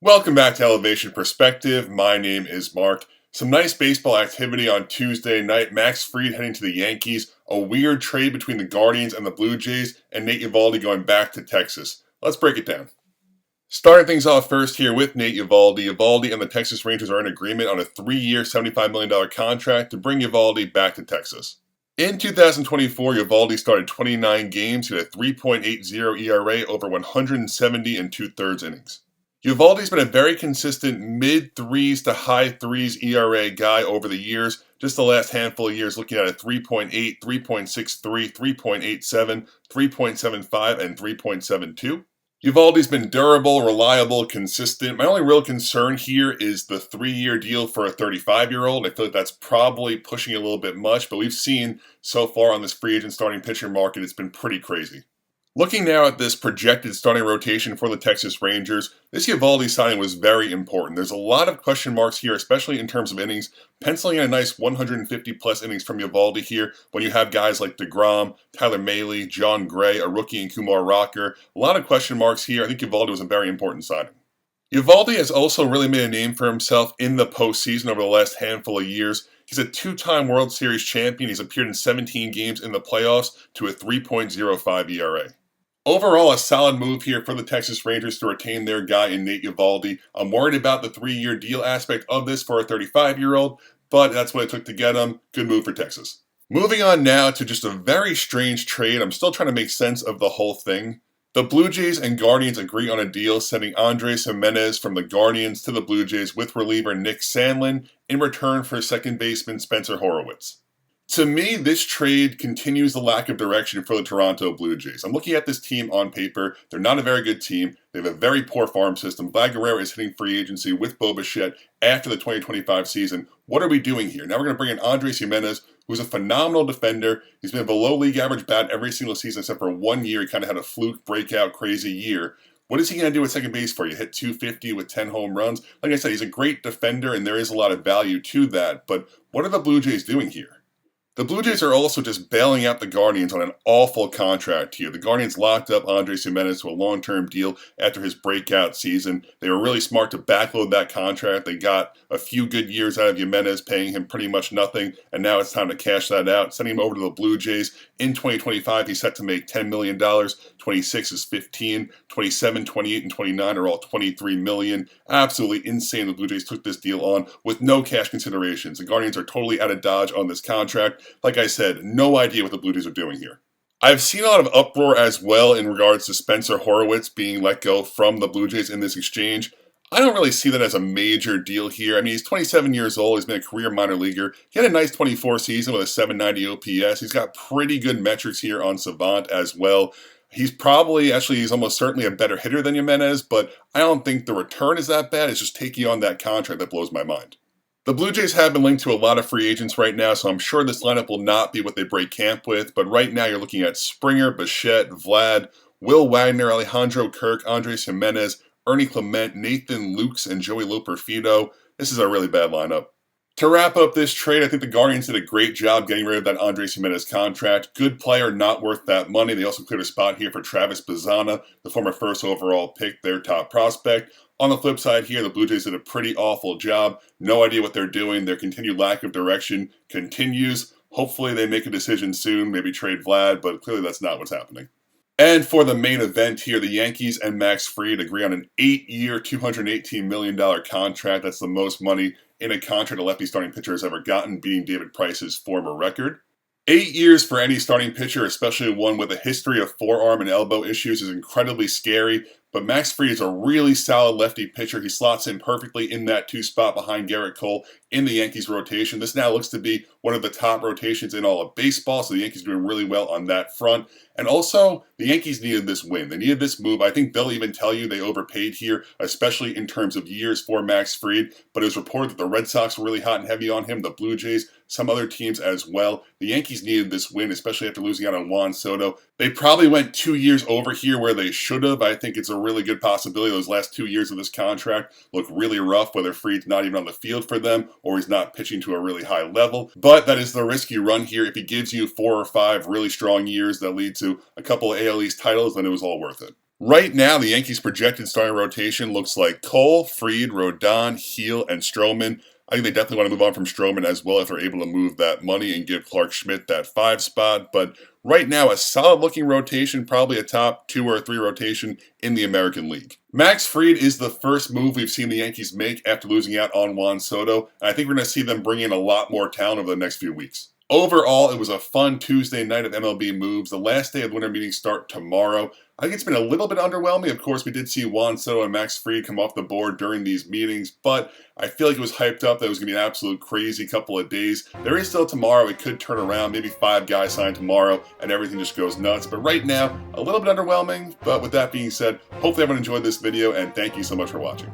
Welcome back to Elevation Perspective. My name is Mark. Some nice baseball activity on Tuesday night. Max Fried heading to the Yankees. A weird trade between the Guardians and the Blue Jays. And Nate Eovaldi going back to Texas. Let's break it down. Starting things off first here with Nate Eovaldi. Eovaldi and the Texas Rangers are in agreement on a 3-year, $75 million contract to bring Eovaldi back to Texas. In 2024, Eovaldi started 29 games. He had a 3.80 ERA over 170 and two-thirds innings. Eovaldi's been a very consistent mid-threes to high-threes ERA guy over the years. Just the last handful of years looking at a 3.8, 3.63, 3.87, 3.75, and 3.72. Eovaldi's been durable, reliable, consistent. My only real concern here is the 3-year deal for a 35-year-old. I feel like that's probably pushing it a little bit much, but we've seen so far on this free agent starting pitcher market, it's been pretty crazy. Looking now at this projected starting rotation for the Texas Rangers, this Eovaldi signing was very important. There's a lot of question marks here, especially in terms of innings. Penciling in a nice 150-plus innings from Eovaldi here when you have guys like DeGrom, Tyler Mahle, John Gray, a rookie, and Kumar Rocker. A lot of question marks here. I think Eovaldi was a very important signing. Eovaldi has also really made a name for himself in the postseason over the last handful of years. He's a 2-time World Series champion. He's appeared in 17 games in the playoffs to a 3.05 ERA. Overall, a solid move here for the Texas Rangers to retain their guy in Nate Eovaldi. I'm worried about the 3-year deal aspect of this for a 35-year-old, but that's what it took to get him. Good move for Texas. Moving on now to just a very strange trade. I'm still trying to make sense of the whole thing. The Blue Jays and Guardians agree on a deal sending Gimenez from the Guardians to the Blue Jays with reliever Nick Sandlin in return for second baseman Spencer Horwitz. To me, this trade continues the lack of direction for the Toronto Blue Jays. I'm looking at this team on paper. They're not a very good team. They have a very poor farm system. Vlad Guerrero is hitting free agency with Bo Bichette after the 2025 season. What are we doing here? Now we're going to bring in Gimenez, who's a phenomenal defender. He's been a below league average bat every single season except for 1 year. He kind of had a fluke, breakout, crazy year. What is he going to do at second base for you? Hit 250 with 10 home runs? Like I said, he's a great defender, and there is a lot of value to that. But what are the Blue Jays doing here? The Blue Jays are also just bailing out the Guardians on an awful contract here. The Guardians locked up Gimenez to a long-term deal after his breakout season. They were really smart to backload that contract. They got a few good years out of Gimenez, paying him pretty much nothing, and now it's time to cash that out. Sending him over to the Blue Jays. In 2025, he's set to make $10 million. 26 is 15. 27, 28, and 29 are all $23 million. Absolutely insane the Blue Jays took this deal on with no cash considerations. The Guardians are totally out of dodge on this contract. Like I said, no idea what the Blue Jays are doing here. I've seen a lot of uproar as well in regards to Spencer Horwitz being let go from the Blue Jays in this exchange. I don't really see that as a major deal here. I mean, he's 27 years old. He's been a career minor leaguer. He had a nice 24 season with a 790 OPS. He's got pretty good metrics here on Savant as well. He's almost certainly a better hitter than Gimenez, but I don't think the return is that bad. It's just taking on that contract that blows my mind. The Blue Jays have been linked to a lot of free agents right now, so I'm sure this lineup will not be what they break camp with. But right now you're looking at Springer, Bichette, Vlad, Will Wagner, Alejandro Kirk, Andres Gimenez, Ernie Clement, Nathan Lukes, and Joey Loperfido. This is a really bad lineup. To wrap up this trade, I think the Guardians did a great job getting rid of that Andres Gimenez contract. Good player, not worth that money. They also cleared a spot here for Travis Bazzana, the former first overall pick, their top prospect. On the flip side here, the Blue Jays did a pretty awful job. No idea what they're doing. Their continued lack of direction continues. Hopefully they make a decision soon, maybe trade Vlad, but clearly that's not what's happening. And for the main event here, the Yankees and Max Fried agree on an 8-year, $218 million contract. That's the most money in a contract a lefty starting pitcher has ever gotten, beating David Price's former record. 8 years for any starting pitcher, especially one with a history of forearm and elbow issues, is incredibly scary. But Max Fried is a really solid lefty pitcher. He slots in perfectly in that 2 spot behind Garrett Cole in the Yankees rotation. This now looks to be one of the top rotations in all of baseball, so the Yankees are doing really well on that front. And also, the Yankees needed this win. They needed this move. I think they'll even tell you they overpaid here, especially in terms of years for Max Fried. But it was reported that the Red Sox were really hot and heavy on him, the Blue Jays, some other teams as well. The Yankees needed this win, especially after losing out on Juan Soto. They probably went 2 years over here where they should have. I think it's a really good possibility. Those last 2 years of this contract look really rough, whether Fried's not even on the field for them or he's not pitching to a really high level. But that is the risk you run here. If he gives you 4 or 5 really strong years that lead to a couple of AL East titles, then it was all worth it. Right now, the Yankees' projected starting rotation looks like Cole, Fried, Rodon, Heel, and Stroman. I think they definitely want to move on from Stroman as well if they're able to move that money and give Clark Schmidt that 5 spot. But right now, a solid-looking rotation, probably a top 2 or 3 rotation in the American League. Max Fried is the first move we've seen the Yankees make after losing out on Juan Soto, and I think we're going to see them bring in a lot more talent over the next few weeks. Overall, it was a fun Tuesday night of MLB moves. The last day of winter meetings start tomorrow. I think it's been a little bit underwhelming. Of course, we did see Juan Soto and Max Fried come off the board during these meetings, but I feel like it was hyped up that it was going to be an absolute crazy couple of days. There is still tomorrow. It could turn around. Maybe 5 guys sign tomorrow, and everything just goes nuts. But right now, a little bit underwhelming. But with that being said, hopefully everyone enjoyed this video, and thank you so much for watching.